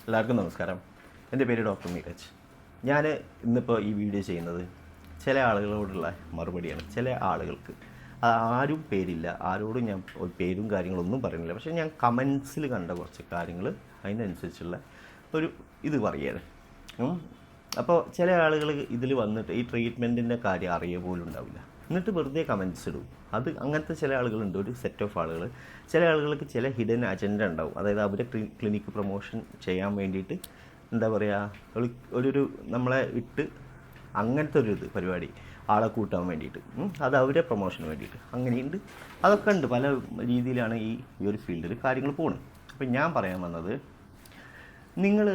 എല്ലാവർക്കും നമസ്കാരം. എൻ്റെ പേര് ഡോക്ടർ നീരജ്. ഞാൻ ഇന്നിപ്പോൾ ഈ വീഡിയോ ചെയ്യുന്നത് ചില ആളുകളോടുള്ള മറുപടിയാണ്. ചില ആളുകൾക്ക് ആരും പേരില്ല, ആരോടും ഞാൻ പേരും കാര്യങ്ങളൊന്നും പറയുന്നില്ല. പക്ഷേ ഞാൻ കമൻസിൽ കണ്ട കുറച്ച് കാര്യങ്ങൾ അതിനനുസരിച്ചുള്ള ഒരു ഇത് പറയുകയാണ്. അപ്പോൾ ചില ആളുകൾ ഇതിൽ വന്നിട്ട് ഈ ട്രീറ്റ്മെൻറ്റിൻ്റെ കാര്യം അറിയുക പോലും ഉണ്ടാവില്ല, എന്നിട്ട് വെറുതെ കമൻറ്റ്സ് ഇടും. അത് അങ്ങനത്തെ ചില ആളുകളുണ്ട്, ഒരു സെറ്റ് ഓഫ് ആളുകൾ. ചില ആളുകൾക്ക് ചില ഹിഡൻ അജണ്ട ഉണ്ടാവും. അതായത് അവരെ ക്ലിനിക്ക് പ്രൊമോഷൻ ചെയ്യാൻ വേണ്ടിയിട്ട് എന്താ പറയുക, ഒരു നമ്മളെ ഇട്ട് അങ്ങനത്തെ ഒരു പരിപാടി ആളെ കൂട്ടാൻ വേണ്ടിയിട്ട്, അത് അവരെ പ്രൊമോഷന് വേണ്ടിയിട്ട് അങ്ങനെയുണ്ട്. അതൊക്കെ ഉണ്ട്. പല രീതിയിലാണ് ഈ ഒരു ഫീൽഡിൽ കാര്യങ്ങൾ പോകുന്നത്. അപ്പം ഞാൻ പറയാൻ വന്നത്, നിങ്ങൾ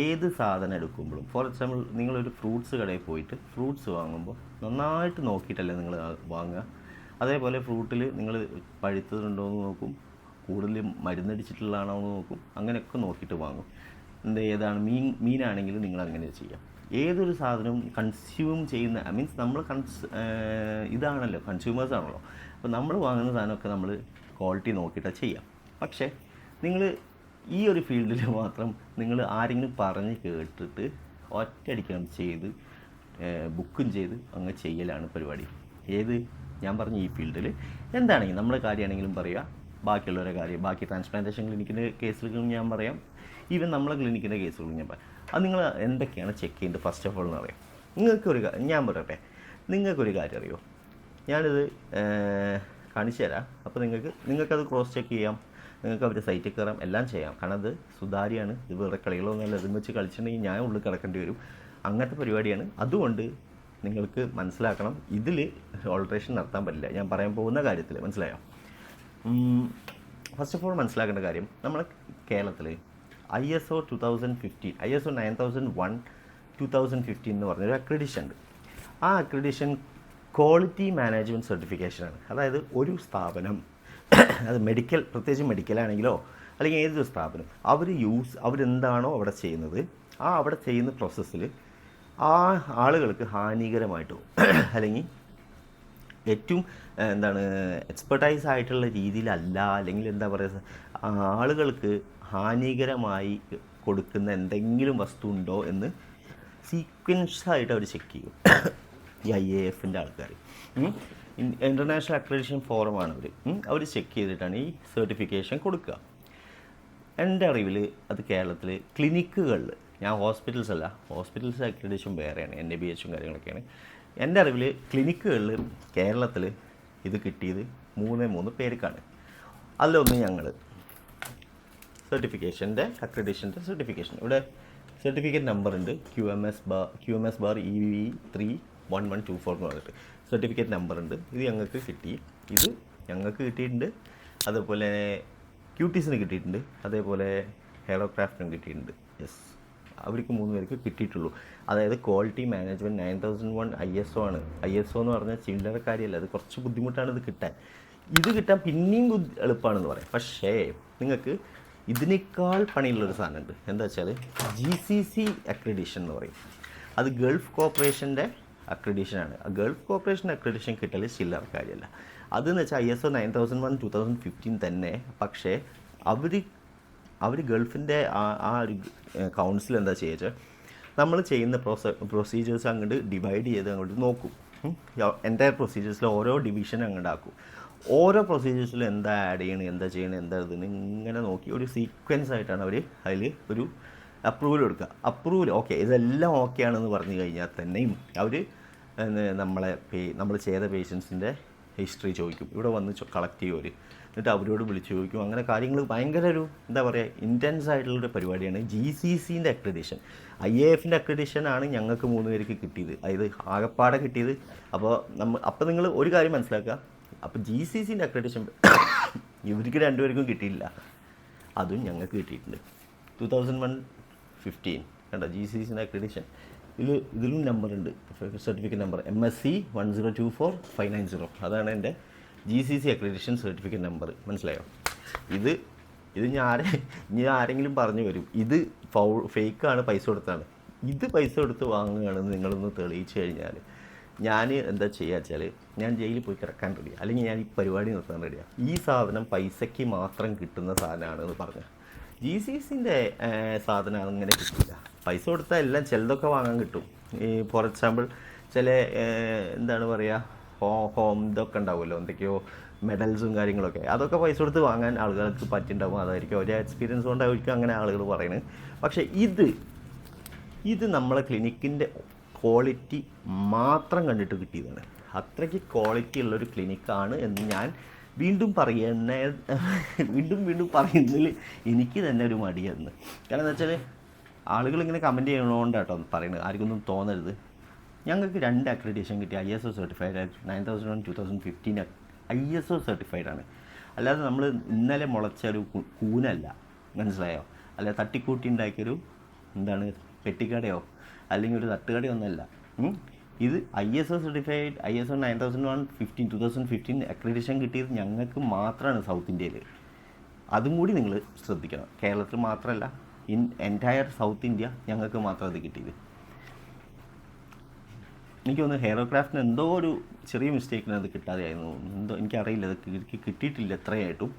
ഏത് സാധനം എടുക്കുമ്പോഴും, ഫോർ എക്സാമ്പിൾ നിങ്ങളൊരു ഫ്രൂട്ട്സ് കടയിൽ പോയിട്ട് ഫ്രൂട്ട്സ് വാങ്ങുമ്പോൾ നന്നായിട്ട് നോക്കിയിട്ടല്ലേ നിങ്ങൾ വാങ്ങുക. അതേപോലെ ഫ്രൂട്ടിൽ നിങ്ങൾ പഴുത്തതുണ്ടോ എന്ന് നോക്കും, കൂടുതൽ മരുന്നടിച്ചിട്ടുള്ളതാണോ എന്ന് നോക്കും, അങ്ങനെയൊക്കെ നോക്കിയിട്ട് വാങ്ങും. ഏതാണ് മീനാണെങ്കിലും നിങ്ങൾ അങ്ങനെ ചെയ്യാം. ഏതൊരു സാധനവും കൺസ്യൂം ചെയ്യുന്ന മീൻസ് നമ്മൾ ഇതാണല്ലോ, കൺസ്യൂമേഴ്സ് ആണല്ലോ. അപ്പോൾ നമ്മൾ വാങ്ങുന്ന സാധനമൊക്കെ നമ്മൾ ക്വാളിറ്റി നോക്കിയിട്ടാണ് ചെയ്യാം. പക്ഷേ നിങ്ങൾ ഈ ഒരു ഫീൽഡിൽ മാത്രം നിങ്ങൾ ആരെങ്കിലും പറഞ്ഞ് കേട്ടിട്ട് ഒറ്റയടിക്കണം ചെയ്ത് ബുക്കും ചെയ്ത് അങ്ങ് ചെയ്യലാണ് പരിപാടി. ഏത് ഞാൻ പറഞ്ഞ ഈ ഫീൽഡിൽ എന്താണെങ്കിലും നമ്മുടെ കാര്യമാണെങ്കിലും പറയുക, ബാക്കിയുള്ളവരുടെ കാര്യം, ബാക്കി ട്രാൻസ്പ്ലാന്റേഷൻ ക്ലിനിക്കിൻ്റെ കേസുകളും ഞാൻ പറയാം, ഈവൻ നമ്മളെ ക്ലിനിക്കിൻ്റെ കേസുകളും ഞാൻ പറയാം. അത് നിങ്ങൾ എന്തൊക്കെയാണ് ചെക്ക് ചെയ്യേണ്ടത് ഫസ്റ്റ് ഓഫ് ഓൾ എന്ന് പറയാം. ഞാൻ പറയട്ടെ, നിങ്ങൾക്കൊരു കാര്യം അറിയോ, ഞാനിത് കാണിച്ചു തരാം. അപ്പോൾ നിങ്ങൾക്കത് ക്രോസ് ചെക്ക് ചെയ്യാം, നിങ്ങൾക്ക് അവരുടെ സൈറ്റിൽ കയറാം, എല്ലാം ചെയ്യാം. കാരണം അത് സുതാര്യമാണ്. ഇത് വേറെ കളികളൊന്നുമല്ല. ഇതും വെച്ച് കളിച്ചിട്ടുണ്ടെങ്കിൽ ഞാൻ ഉള്ളിൽ കിടക്കേണ്ടി വരും. അങ്ങനത്തെ പരിപാടിയാണ്. അതുകൊണ്ട് നിങ്ങൾക്ക് മനസ്സിലാക്കണം, ഇതിൽ ഓൾട്രേഷൻ നടത്താൻ പറ്റില്ല ഞാൻ പറയാൻ പോകുന്ന കാര്യത്തിൽ. മനസ്സിലായോ? ഫസ്റ്റ് ഓഫ് ഓൾ മനസ്സിലാക്കേണ്ട കാര്യം, നമ്മളെ കേരളത്തിൽ ISO 2015, ISO 9001 2015 എന്ന് പറഞ്ഞൊരു അക്രഡിഷൻ ഉണ്ട്. ആ അക്രഡിഷൻ ക്വാളിറ്റി മാനേജ്മെൻറ്റ് സർട്ടിഫിക്കേഷനാണ്. അതായത് ഒരു സ്ഥാപനം, അത് മെഡിക്കൽ, പ്രത്യേകിച്ച് മെഡിക്കലാണെങ്കിലോ അല്ലെങ്കിൽ ഏതൊരു സ്ഥാപനം, അവരെന്താണോ അവിടെ ചെയ്യുന്നത്, ആ അവിടെ ചെയ്യുന്ന പ്രോസസ്സിൽ ആ ആളുകൾക്ക് ഹാനികരമായിട്ടോ അല്ലെങ്കിൽ ഏറ്റവും എക്സ്പെർട്ടൈസ് ആയിട്ടുള്ള രീതിയിലല്ല, അല്ലെങ്കിൽ എന്താ പറയുക, ആളുകൾക്ക് ഹാനികരമായി കൊടുക്കുന്ന എന്തെങ്കിലും വസ്തു ഉണ്ടോ എന്ന് സീക്വൻസായിട്ട് അവർ ചെക്ക് ചെയ്യും. ഈ IAFൻ്റെ ആൾക്കാർ, ഇൻ്റർനാഷണൽ അക്രഡിറ്റേഷൻ ഫോറമാണ് അവർ ചെക്ക് ചെയ്തിട്ടാണ് ഈ സർട്ടിഫിക്കേഷൻ കൊടുക്കുക. എൻ്റെ അറിവിൽ അത് കേരളത്തിൽ ക്ലിനിക്കുകളിൽ, ഞാൻ ഹോസ്പിറ്റൽസ് അക്രഡിറ്റേഷൻ വേറെയാണ്, NABH കാര്യങ്ങളൊക്കെയാണ്. എൻ്റെ അറിവിൽ ക്ലിനിക്കുകളിൽ കേരളത്തിൽ ഇത് കിട്ടിയത് 3 പേർക്കാണ്. അതിലൊന്ന് ഞങ്ങൾ സർട്ടിഫിക്കേഷൻ്റെ അക്രഡിറ്റേഷൻ്റെ സർട്ടിഫിക്കേഷൻ, ഇവിടെ സർട്ടിഫിക്കറ്റ് നമ്പർ ഉണ്ട്, QMS EV31124 എന്ന് പറഞ്ഞിട്ട് സർട്ടിഫിക്കറ്റ് നമ്പർ ഉണ്ട്. ഇത് ഞങ്ങൾക്ക് കിട്ടിയിട്ടുണ്ട്. അതേപോലെ QTസിന് കിട്ടിയിട്ടുണ്ട്, അതേപോലെ ഹെയറോക്രാഫ്റ്റിനും കിട്ടിയിട്ടുണ്ട്. യെസ്, അവർക്ക് 3 പേർക്ക് കിട്ടിയിട്ടുള്ളൂ. അതായത് ക്വാളിറ്റി മാനേജ്മെൻറ്റ് 9001 ISO ആണ്. ISO എന്ന് പറഞ്ഞാൽ ചില്ലറ കാര്യമല്ല, അത് കുറച്ച് ബുദ്ധിമുട്ടാണ് ഇത് കിട്ടാൻ പിന്നെയും എളുപ്പമാണെന്ന് പറയാം. പക്ഷേ നിങ്ങൾക്ക് ഇതിനേക്കാൾ പണിയുള്ളൊരു സാധനമുണ്ട്. എന്താ വെച്ചാൽ GCC അക്രഡിഷൻ എന്ന് പറയും. അത് ഗൾഫ് കോർപ്പറേഷൻ്റെ അക്രഡിഷനാണ്. ആ ഗൾഫ് കോർപ്പറേഷൻ അക്രഡിഷൻ കിട്ടൽ ചില്ലറ കാര്യമല്ല. അതെന്ന് വെച്ചാൽ ISO 9001 2015 തന്നെ. പക്ഷേ അവർ ഗൾഫിൻ്റെ ആ ഒരു കൗൺസിൽ എന്താ ചെയ്യുക, നമ്മൾ ചെയ്യുന്ന പ്രൊസീജിയേഴ്സ് അങ്ങോട്ട് ഡിവൈഡ് ചെയ്ത് അങ്ങോട്ട് നോക്കും. എൻ്റയർ പ്രൊസീജിയേഴ്സിൽ ഓരോ ഡിവിഷൻ അങ്ങോട്ട് ആക്കും. ഓരോ പ്രൊസീജിയേഴ്സിലും എന്താ ആഡ് ചെയ്യണം, എന്താ ചെയ്യണം, എന്താ ഇതിന് ഇങ്ങനെ നോക്കി ഒരു സീക്വൻസ് ആയിട്ടാണ് അവർ അതിൽ ഒരു അപ്രൂവൽ കൊടുക്കുക. ഓക്കെ, ഇതെല്ലാം ഓക്കെ ആണെന്ന് പറഞ്ഞു കഴിഞ്ഞാൽ തന്നെയും അവർ നമ്മൾ ചെയ്ത പേഷ്യൻസിൻ്റെ ഹിസ്റ്ററി ചോദിക്കും. ഇവിടെ വന്ന് കളക്ട് ചെയ്യുമവർ, എന്നിട്ട് അവരോട് വിളിച്ച് ചോദിക്കും. അങ്ങനെ കാര്യങ്ങൾ ഭയങ്കര ഒരു എന്താ പറയുക, ഇൻറ്റൻസ് ആയിട്ടുള്ളൊരു പരിപാടിയാണ് GCCൻ്റെ അക്രഡിഷൻ. IAFൻ്റെ അക്രഡിഷനാണ് ഞങ്ങൾക്ക് 3 പേർക്ക് കിട്ടിയത്, അതായത് ആകപ്പാടെ കിട്ടിയത്. അപ്പോൾ നിങ്ങൾ ഒരു കാര്യം മനസ്സിലാക്കുക, അപ്പോൾ GCCൻ്റെ അക്രഡിഷൻ ഇവർക്ക് 2 പേർക്കും കിട്ടിയില്ല, അതും ഞങ്ങൾക്ക് കിട്ടിയിട്ടുണ്ട്. 2015 കണ്ടോ GCCൻ്റെ അക്രഡിഷൻ. ഇതിലും നമ്പറുണ്ട്, സർട്ടിഫിക്കറ്റ് നമ്പർ MSC 1024590. അതാണ് എൻ്റെ GCC അക്രഡിഷൻ സർട്ടിഫിക്കറ്റ് നമ്പർ. മനസ്സിലായോ? ഇത് ഇനി ആരെങ്കിലും പറഞ്ഞു വരും ഇത് ഫേക്കാണ്, പൈസ കൊടുത്താണ്. ഇത് പൈസ കൊടുത്ത് വാങ്ങുകയാണെന്ന് നിങ്ങളൊന്ന് തെളിയിച്ചു കഴിഞ്ഞാൽ ഞാൻ എന്താ ചെയ്യുക വെച്ചാൽ, ഞാൻ ജയിലിൽ പോയി കിടക്കാൻ റെഡിയാണ്, അല്ലെങ്കിൽ ഞാൻ ഈ പരിപാടി നിർത്താൻ റെഡിയാണ്. ഈ സാധനം പൈസയ്ക്ക് മാത്രം കിട്ടുന്ന സാധനമാണെന്ന് പറഞ്ഞാൽ GCCൻ്റെ സാധനം അങ്ങനെ കിട്ടില്ല. പൈസ കൊടുത്താൽ എല്ലാം ചിലതൊക്കെ വാങ്ങാൻ കിട്ടും. ഈ ഫോർ എക്സാമ്പിൾ ചില എന്താണ് പറയുക, ഹോം ഇതൊക്കെ ഉണ്ടാവുമല്ലോ, എന്തൊക്കെയോ മെഡൽസും കാര്യങ്ങളൊക്കെ, അതൊക്കെ പൈസ കൊടുത്ത് വാങ്ങാൻ ആളുകൾക്ക് പറ്റിണ്ടാവും. അതായിരിക്കും ഒരു എക്സ്പീരിയൻസ് കൊണ്ടായിരിക്കും അങ്ങനെ ആളുകൾ പറയുന്നത്. പക്ഷേ ഇത് നമ്മളെ ക്ലിനിക്കിൻ്റെ ക്വാളിറ്റി മാത്രം കണ്ടിട്ട് കിട്ടിയതാണ്. അത്രയ്ക്ക് ക്വാളിറ്റി ഉള്ളൊരു ക്ലിനിക്കാണ് എന്ന് ഞാൻ വീണ്ടും പറയുന്നതിൽ എനിക്ക് തന്നെ ഒരു മടിയായിരുന്നു. കാരണം എന്താ വെച്ചാൽ ആളുകളിങ്ങനെ കമൻറ്റ് ചെയ്യണോണ്ടാട്ടോ പറയുന്നത്, ആർക്കൊന്നും തോന്നരുത്. ഞങ്ങൾക്ക് 2 അക്രഡിറ്റേഷൻ കിട്ടി. ISO സർട്ടിഫൈഡ് 9001 2015 ISO സർട്ടിഫൈഡ് ആണ്. അല്ലാതെ നമ്മൾ ഇന്നലെ മുളച്ച ഒരു കൂനല്ല, മനസ്സിലായോ? അല്ല തട്ടിക്കൂട്ടി ഉണ്ടാക്കിയൊരു എന്താണ് പെട്ടിക്കടയോ അല്ലെങ്കിൽ ഒരു തട്ടുകടയൊന്നുമല്ല. ഇത് ISO സർട്ടിഫൈഡ് ISO 9001 2015 അക്രഡിറ്റേഷൻ കിട്ടിയത് ഞങ്ങൾക്ക് മാത്രമാണ് സൗത്ത് ഇന്ത്യയിൽ. അതും കൂടി നിങ്ങൾ ശ്രദ്ധിക്കണം. കേരളത്തിൽ മാത്രമല്ല, എൻറ്റയർ സൗത്ത് ഇന്ത്യ ഞങ്ങൾക്ക് മാത്രം അത് കിട്ടിയത്. എനിക്ക് തോന്നുന്നു ഹെയറോക്രാഫ്റ്റിന് എന്തോ ഒരു ചെറിയ മിസ്റ്റേക്കിന് അത് കിട്ടാതെയായിരുന്നു, എന്തോ എനിക്കറിയില്ല. അത് കിട്ടിയിട്ടില്ല എത്രയായിട്ടും.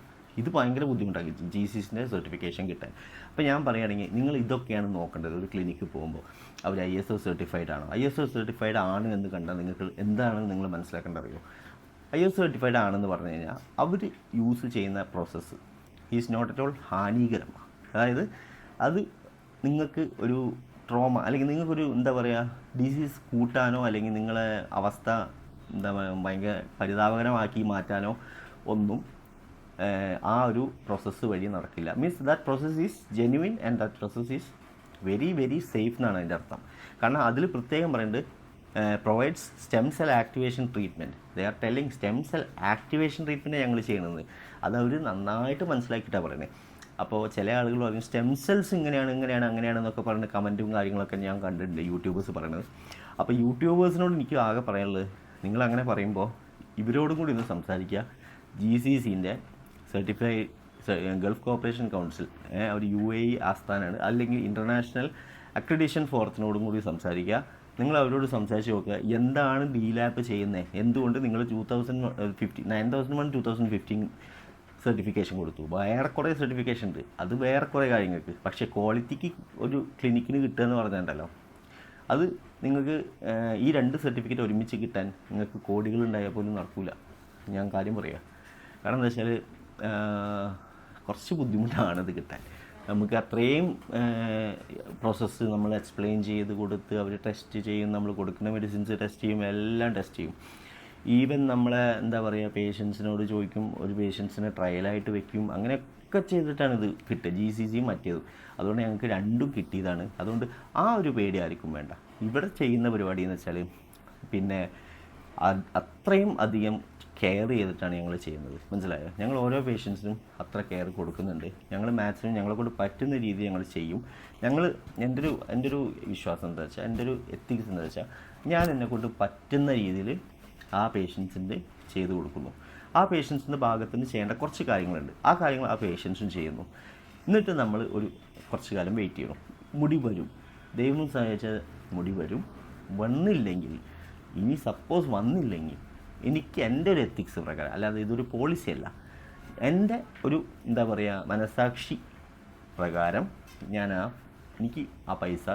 ഇത് ഭയങ്കര ബുദ്ധിമുട്ടാക്കി GCCൻ്റെ സർട്ടിഫിക്കേഷൻ കിട്ടാൻ. അപ്പോൾ ഞാൻ പറയുകയാണെങ്കിൽ നിങ്ങൾ ഇതൊക്കെയാണ് നോക്കേണ്ടത് ഒരു ക്ലിനിക്ക് പോകുമ്പോൾ. അവർ ISO സർട്ടിഫൈഡ് ആണോ? ISO സർട്ടിഫൈഡ് ആണ് എന്ന് കണ്ടാൽ നിങ്ങൾക്ക് എന്താണ് നിങ്ങൾ മനസ്സിലാക്കേണ്ടത് അറിയോ? ISO സർട്ടിഫൈഡ് ആണെന്ന് പറഞ്ഞു കഴിഞ്ഞാൽ അവർ യൂസ് ചെയ്യുന്ന process is not at all ഹാനികരമാണ്. അതായത് അത് നിങ്ങൾക്ക് ഒരു ട്രോമ അല്ലെങ്കിൽ നിങ്ങൾക്കൊരു എന്താ പറയുക ഡിസീസ് കൂട്ടാനോ അല്ലെങ്കിൽ നിങ്ങളെ അവസ്ഥ എന്താ ഭയങ്കര പരിതാപകരമാക്കി മാറ്റാനോ ഒന്നും ആ ഒരു പ്രോസസ്സ് വഴി നടക്കില്ല. Means that process is genuine and that process is very very safe എന്നാണ് അതിൻ്റെ അർത്ഥം. കാരണം അതിൽ പ്രത്യേകം പറയുന്നത് provides stem cell activation treatment. They are telling stem cell activation treatment ഞങ്ങൾ ചെയ്യണമെന്ന്. അത് അവർ നന്നായിട്ട് മനസ്സിലാക്കിയിട്ടാണ് പറയുന്നത്. അപ്പോൾ ചില ആളുകൾ പറയും സ്റ്റെം സെൽസ് അങ്ങനെയാണെന്നൊക്കെ പറഞ്ഞ് കമൻറ്റും കാര്യങ്ങളൊക്കെ ഞാൻ കണ്ടിട്ടുണ്ട് യൂട്യൂബേഴ്സ് പറയണത്. അപ്പോൾ യൂട്യൂബേഴ്സിനോട് എനിക്ക് ആകെ പറയാനുള്ളത്, നിങ്ങളങ്ങനെ പറയുമ്പോൾ ഇവരോടും കൂടി ഒന്ന് സംസാരിക്കുക. GCCൻ്റെ സർട്ടിഫൈഡ് ഗൾഫ് കോപ്പറേഷൻ കൗൺസിൽ അവർ UAE ആസ്ഥാനമാണ്, അല്ലെങ്കിൽ ഇൻ്റർനാഷണൽ അക്രഡിറ്റേഷൻ ഫോറത്തിനോടും കൂടി സംസാരിക്കുക. നിങ്ങൾ അവരോട് സംസാരിച്ച് നോക്കുക എന്താണ് DLAP ചെയ്യുന്നത്, എന്തുകൊണ്ട് നിങ്ങൾ 9001 2015 സർട്ടിഫിക്കേഷൻ കൊടുത്തു. വേറെ കുറേ സർട്ടിഫിക്കേഷൻ ഉണ്ട്, അത് വേറെ കുറേ കാര്യങ്ങൾക്ക്. പക്ഷേ ക്വാളിറ്റിക്ക് ഒരു ക്ലിനിക്കിന് കിട്ടുക എന്ന് പറഞ്ഞിട്ടുണ്ടല്ലോ, അത് നിങ്ങൾക്ക് ഈ 2 സർട്ടിഫിക്കറ്റ് ഒരുമിച്ച് കിട്ടാൻ നിങ്ങൾക്ക് കോടികളുണ്ടായാൽ പോലും നടക്കില്ല. ഞാൻ കാര്യം പറയുക. കാരണം എന്താ വെച്ചാൽ കുറച്ച് ബുദ്ധിമുട്ടാണ് ഇത് കിട്ടാൻ. നമുക്ക് അത്രയും പ്രോസസ്സ് നമ്മൾ എക്സ്പ്ലെയിൻ ചെയ്ത് കൊടുത്ത് അവർ ടെസ്റ്റ് ചെയ്യും, നമ്മൾ കൊടുക്കുന്ന മെഡിസിൻസ് ടെസ്റ്റ് ചെയ്യും, എല്ലാം ടെസ്റ്റ് ചെയ്യും. ഈവൻ നമ്മളെ എന്താ പറയുക പേഷ്യൻസിനോട് ചോദിക്കും, ഒരു പേഷ്യൻസിനെ ട്രയലായിട്ട് വെക്കും, അങ്ങനെയൊക്കെ ചെയ്തിട്ടാണ് ഇത് കിട്ടുക. GCC മറ്റേത്. അതുകൊണ്ട് ഞങ്ങൾക്ക് 2ഉം കിട്ടിയതാണ്. അതുകൊണ്ട് ആ ഒരു പേടി ആർക്കും വേണ്ട. ഇവിടെ ചെയ്യുന്ന പരിപാടി എന്ന് വെച്ചാൽ പിന്നെ അത്രയും അധികം കെയർ ചെയ്തിട്ടാണ് ഞങ്ങൾ ചെയ്യുന്നത്, മനസ്സിലായോ? ഞങ്ങൾ ഓരോ പേഷ്യൻസിനും അത്ര കെയർ കൊടുക്കുന്നുണ്ട്. ഞങ്ങൾ മാക്സിമം ഞങ്ങളെ കൊണ്ട് പറ്റുന്ന രീതി ഞങ്ങൾ ചെയ്യും. എൻ്റെ ഒരു വിശ്വാസം എന്താ വെച്ചാൽ, എൻ്റെ ഒരു എത്തിക്സ് എന്താ വെച്ചാൽ, ഞാൻ എന്നെക്കൊണ്ട് പറ്റുന്ന രീതിയിൽ ആ പേഷ്യൻസിൻ്റെ ചെയ്തു കൊടുക്കുന്നു. ആ പേഷ്യൻസിൻ്റെ ഭാഗത്തുനിന്ന് ചെയ്യേണ്ട കുറച്ച് കാര്യങ്ങളുണ്ട്, ആ കാര്യങ്ങൾ ആ പേഷ്യൻസും ചെയ്യുന്നു. എന്നിട്ട് നമ്മൾ കുറച്ച് കാലം വെയിറ്റ് ചെയ്യണം. മുടി വരും, ദൈവം സഹായിച്ചാൽ മുടി വരും. വന്നില്ലെങ്കിൽ, ഇനി സപ്പോസ് വന്നില്ലെങ്കിൽ, എനിക്ക് എൻ്റെ ഒരു എത്തിക്സ് പ്രകാരം, അല്ലാതെ ഇതൊരു പോളിസിയല്ല, എൻ്റെ ഒരു എന്താ പറയുക മനസാക്ഷി പ്രകാരം എനിക്ക് ആ പൈസ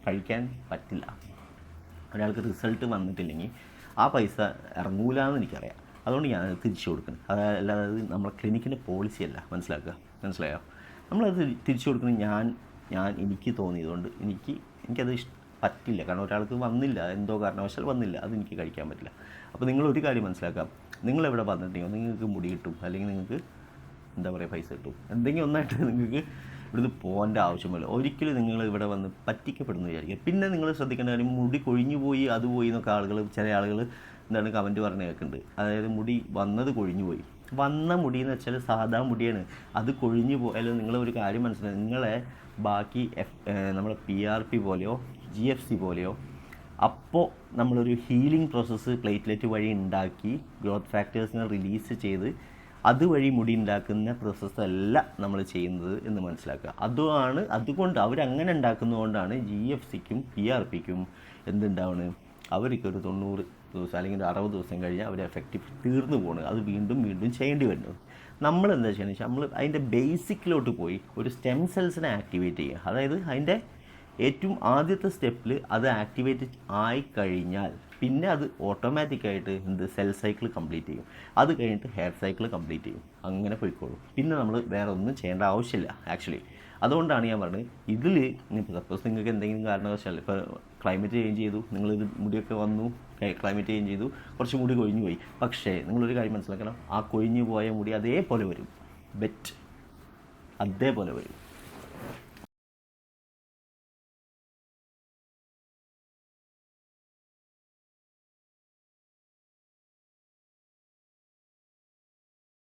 കഴിക്കാൻ പറ്റില്ല. ഒരാൾക്ക് റിസൾട്ട് വന്നിട്ടില്ലെങ്കിൽ ആ പൈസ ഇറങ്ങൂലെന്ന് എനിക്കറിയാം. അതുകൊണ്ട് ഞാനത് തിരിച്ചു കൊടുക്കുന്നത്. അല്ലാതെ നമ്മളെ ക്ലിനിക്കിൻ്റെ പോളിസിയല്ല, മനസ്സിലായോ? നമ്മളത് തിരിച്ചു കൊടുക്കുന്നത് എനിക്ക് തോന്നിയതുകൊണ്ട് എനിക്കത് പറ്റില്ല. കാരണം ഒരാൾക്ക് വന്നില്ല, എന്തോ കാരണവശാൽ വന്നില്ല, അത് എനിക്ക് കഴിക്കാൻ പറ്റില്ല. അപ്പോൾ നിങ്ങളൊരു കാര്യം മനസ്സിലാക്കാം, നിങ്ങളെവിടെ വന്നിട്ടുണ്ടെങ്കിൽ നിങ്ങൾക്ക് മുടി കിട്ടും, അല്ലെങ്കിൽ നിങ്ങൾക്ക് എന്താ പറയുക പൈസ കിട്ടും. എന്തെങ്കിലും ഒന്നായിട്ട് നിങ്ങൾക്ക് ഇവിടുന്ന് പോകേണ്ട ആവശ്യമില്ല. ഒരിക്കലും നിങ്ങൾ ഇവിടെ വന്ന് പറ്റിക്കപ്പെടുന്നു വിചാരിക്കുക. പിന്നെ നിങ്ങൾ ശ്രദ്ധിക്കേണ്ട കാര്യം, മുടി കൊഴിഞ്ഞു പോയി, അത് പോയി എന്നൊക്കെ ചില ആളുകൾ എന്താണ് കമൻറ്റ് പറഞ്ഞ് കേൾക്കുന്നുണ്ട്. അതായത് മുടി വന്നത് കൊഴിഞ്ഞു പോയി. വന്ന മുടി എന്ന് വെച്ചാൽ സാധാ മുടിയാണ്, അത് കൊഴിഞ്ഞു പോയാലും നിങ്ങളൊരു കാര്യം മനസ്സിലായി, നിങ്ങളെ ബാക്കി നമ്മളെ PRP പോലെയോ GFC പോലെയോ അപ്പോൾ നമ്മളൊരു ഹീലിംഗ് പ്രോസസ്സ് പ്ലേറ്റ്ലെറ്റ് വഴി ഉണ്ടാക്കി ഗ്രോത്ത് ഫാക്ടേഴ്സിനെ റിലീസ് ചെയ്ത് അതുവഴി മുടി ഉണ്ടാക്കുന്ന പ്രോസസ്സല്ല നമ്മൾ ചെയ്യുന്നത് എന്ന് മനസ്സിലാക്കുക. അതുകൊണ്ട് അവരങ്ങനെ ഉണ്ടാക്കുന്നതുകൊണ്ടാണ് GFCക്കും PRPക്കും എന്തുണ്ടാവുന്നത്, അവർക്കൊരു 90 ദിവസം അല്ലെങ്കിൽ 60 ദിവസം കഴിഞ്ഞാൽ അവർ എഫക്റ്റീവ് തീർന്നു പോകുന്നത്. അത് വീണ്ടും ചെയ്യേണ്ടി വരുന്നത്. നമ്മൾ എന്താ ചെയ്യുന്നത് വെച്ചാൽ നമ്മൾ അതിൻ്റെ ബേസിക്കിലോട്ട് പോയി ഒരു സ്റ്റെം സെൽസിനെ ആക്ടിവേറ്റ് ചെയ്യുക. അതായത് അതിൻ്റെ ഏറ്റവും ആദ്യത്തെ സ്റ്റെപ്പിൽ അത് ആക്ടിവേറ്റ് ആയിക്കഴിഞ്ഞാൽ പിന്നെ അത് ഓട്ടോമാറ്റിക്കായിട്ട് സെൽ സൈക്കിൾ കംപ്ലീറ്റ് ചെയ്യും. അത് കഴിഞ്ഞിട്ട് ഹെയർ സൈക്കിൾ കംപ്ലീറ്റ് ചെയ്യും. അങ്ങനെ പോയിക്കോളും. പിന്നെ നമ്മൾ വേറെ ഒന്നും ചെയ്യേണ്ട ആവശ്യമില്ല ആക്ച്വലി. അതുകൊണ്ടാണ് ഞാൻ പറഞ്ഞത് ഇതിൽ ഇപ്പോൾ സപ്പോസ് നിങ്ങൾക്ക് എന്തെങ്കിലും കാരണവശാൽ ഇപ്പോൾ ക്ലൈമറ്റ് ചേഞ്ച് ചെയ്തു, നിങ്ങളിത് മുടിയൊക്കെ വന്നു, ക്ലൈമറ്റ് ചേഞ്ച് ചെയ്തു, കുറച്ച് മുടി കൊഴിഞ്ഞു പോയി. പക്ഷേ നിങ്ങളൊരു കാര്യം മനസ്സിലാക്കണം, ആ കൊഴിഞ്ഞു പോയ മുടി അതേപോലെ വരും, ബെറ്റ് അതേപോലെ വരും.